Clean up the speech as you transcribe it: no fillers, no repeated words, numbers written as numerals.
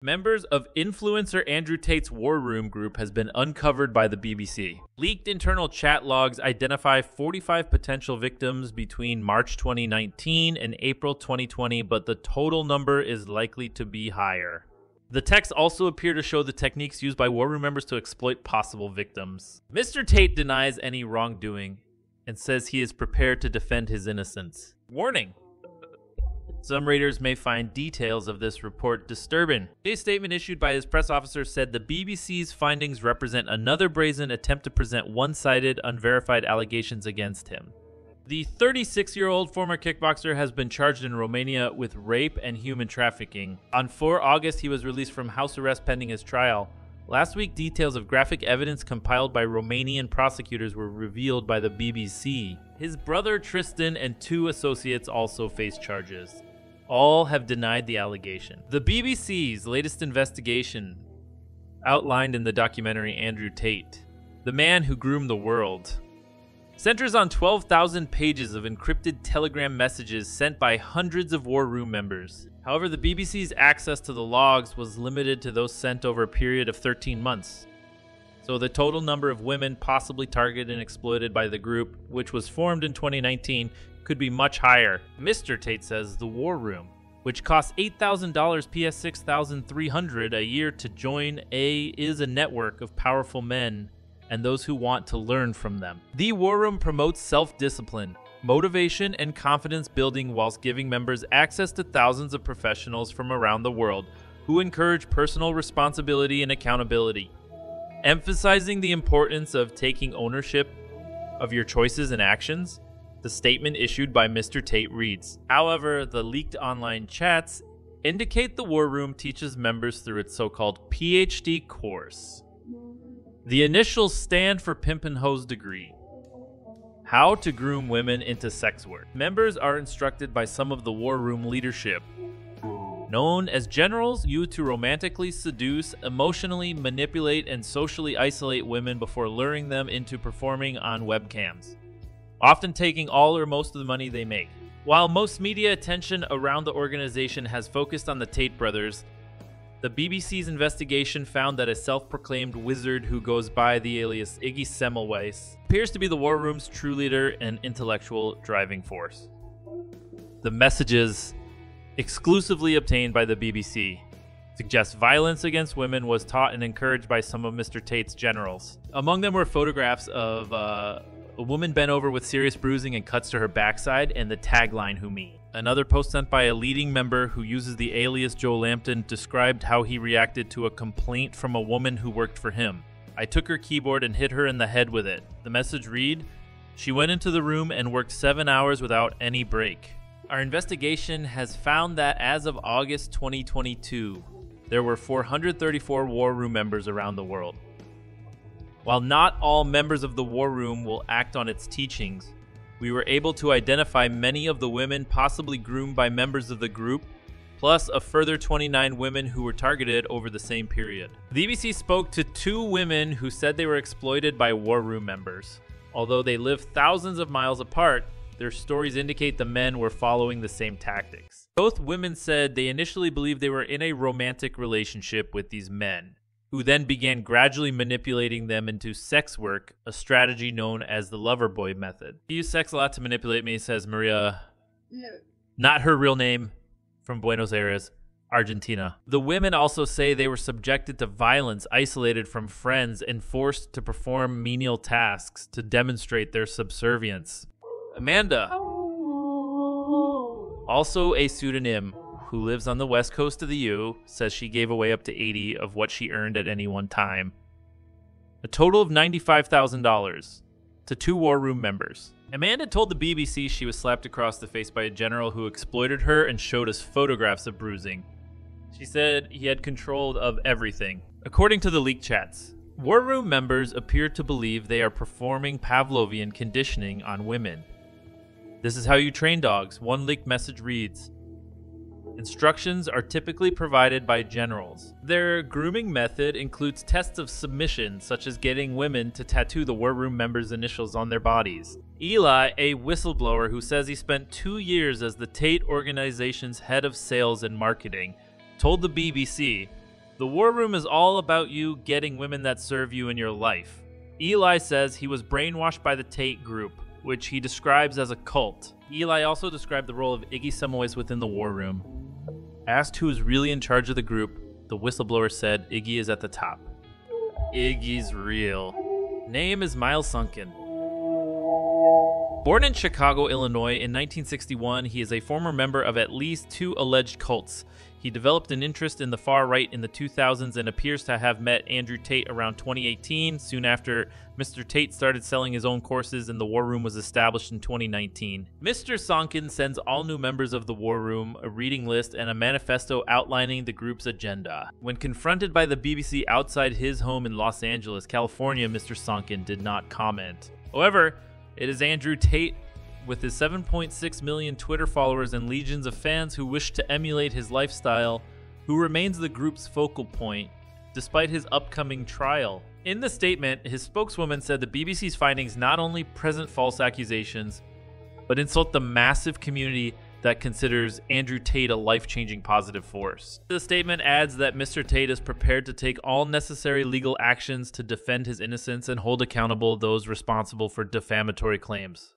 Members of influencer Andrew Tate's War Room group has been uncovered by the BBC. Leaked internal chat logs identify 45 potential victims between March 2019 and April 2020, but the total number is likely to be higher. The texts also appear to show the techniques used by War Room members to exploit possible victims. Mr. Tate denies any wrongdoing and says he is prepared to defend his innocence. Warning! Some readers may find details of this report disturbing. A statement issued by his press officer said the BBC's findings represent another brazen attempt to present one-sided, unverified allegations against him. The 36-year-old former kickboxer has been charged in Romania with rape and human trafficking. On 4 August, he was released from house arrest pending his trial. Last week, details of graphic evidence compiled by Romanian prosecutors were revealed by the BBC. His brother Tristan and 2 associates also face charges. All have denied the allegation. The BBC's latest investigation, outlined in the documentary Andrew Tate, The Man Who Groomed the World, centers on 12,000 pages of encrypted Telegram messages sent by hundreds of War Room members. However, the BBC's access to the logs was limited to those sent over a period of 13 months. So the total number of women possibly targeted and exploited by the group, which was formed in 2019, could be much higher. Mr. Tate says the War Room, which costs $8,000 PS $6,300 a year to join, is a network of powerful men and those who want to learn from them. The War Room promotes self-discipline, motivation, and confidence building whilst giving members access to thousands of professionals from around the world who encourage personal responsibility and accountability. Emphasizing the importance of taking ownership of your choices and actions, the statement issued by Mr. Tate reads, however, the leaked online chats indicate the War Room teaches members through its so-called PhD course. The initials stand for Pimp and Hose degree. How to groom women into sex work. Members are instructed by some of the War Room leadership, known as generals, used to romantically seduce, emotionally manipulate, and socially isolate women before luring them into performing on webcams, often taking all or most of the money they make. While most media attention around the organization has focused on the Tate brothers, the BBC's investigation found that a self-proclaimed wizard who goes by the alias Iggy Semmelweis appears to be the War Room's true leader and intellectual driving force. The messages, exclusively obtained by the BBC, suggest violence against women was taught and encouraged by some of Mr. Tate's generals. Among them were photographs of a woman bent over with serious bruising and cuts to her backside, and the tagline, "Who me?" Another post sent by a leading member who uses the alias Joe Lampton described how he reacted to a complaint from a woman who worked for him. "I took her keyboard and hit her in the head with it." The message read, "She went into the room and worked 7 hours without any break." Our investigation has found that as of August 2022, there were 434 War Room members around the world. While not all members of the War Room will act on its teachings, we were able to identify many of the women possibly groomed by members of the group, plus a further 29 women who were targeted over the same period. The BBC spoke to 2 women who said they were exploited by War Room members. Although they live thousands of miles apart, their stories indicate the men were following the same tactics. Both women said they initially believed they were in a romantic relationship with these men, who then began gradually manipulating them into sex work, a strategy known as the lover boy method. "He used sex a lot to manipulate me," says Maria, not her real name, from Buenos Aires, Argentina. The women also say they were subjected to violence, isolated from friends, and forced to perform menial tasks to demonstrate their subservience. Amanda, also a pseudonym, who lives on the west coast of the U, says she gave away up to 80 of what she earned at any one time. A total of $95,000 to 2 War Room members. Amanda told the BBC she was slapped across the face by a general who exploited her and showed us photographs of bruising. She said he had control of everything. According to the leaked chats, War Room members appear to believe they are performing Pavlovian conditioning on women. "This is how you train dogs," one leaked message reads. Instructions are typically provided by generals. Their grooming method includes tests of submission, such as getting women to tattoo the War Room members' initials on their bodies. Eli, a whistleblower who says he spent 2 years as the Tate organization's head of sales and marketing, told the BBC The War Room is all about you getting women that serve you in your life. Eli says he was brainwashed by the Tate group, which he describes as a cult. Eli also described the role of Iggy Semmelweis within the War Room. Asked who is really in charge of the group, the whistleblower said Iggy is at the top. Iggy's real. Name is Miles Sunken. Born in Chicago, Illinois in 1961, he is a former member of at least 2 alleged cults. He developed an interest in the far right in the 2000s and appears to have met Andrew Tate around 2018, soon after Mr. Tate started selling his own courses and the War Room was established in 2019. Mr. Sonkin sends all new members of the War Room a reading list and a manifesto outlining the group's agenda. When confronted by the BBC outside his home in Los Angeles, California, Mr. Sonkin did not comment. However, it is Andrew Tate, with his 7.6 million Twitter followers and legions of fans who wish to emulate his lifestyle, who remains the group's focal point, despite his upcoming trial. In the statement, his spokeswoman said the BBC's findings not only present false accusations, but insult the massive community that considers Andrew Tate a life-changing positive force. The statement adds that Mr. Tate is prepared to take all necessary legal actions to defend his innocence and hold accountable those responsible for defamatory claims.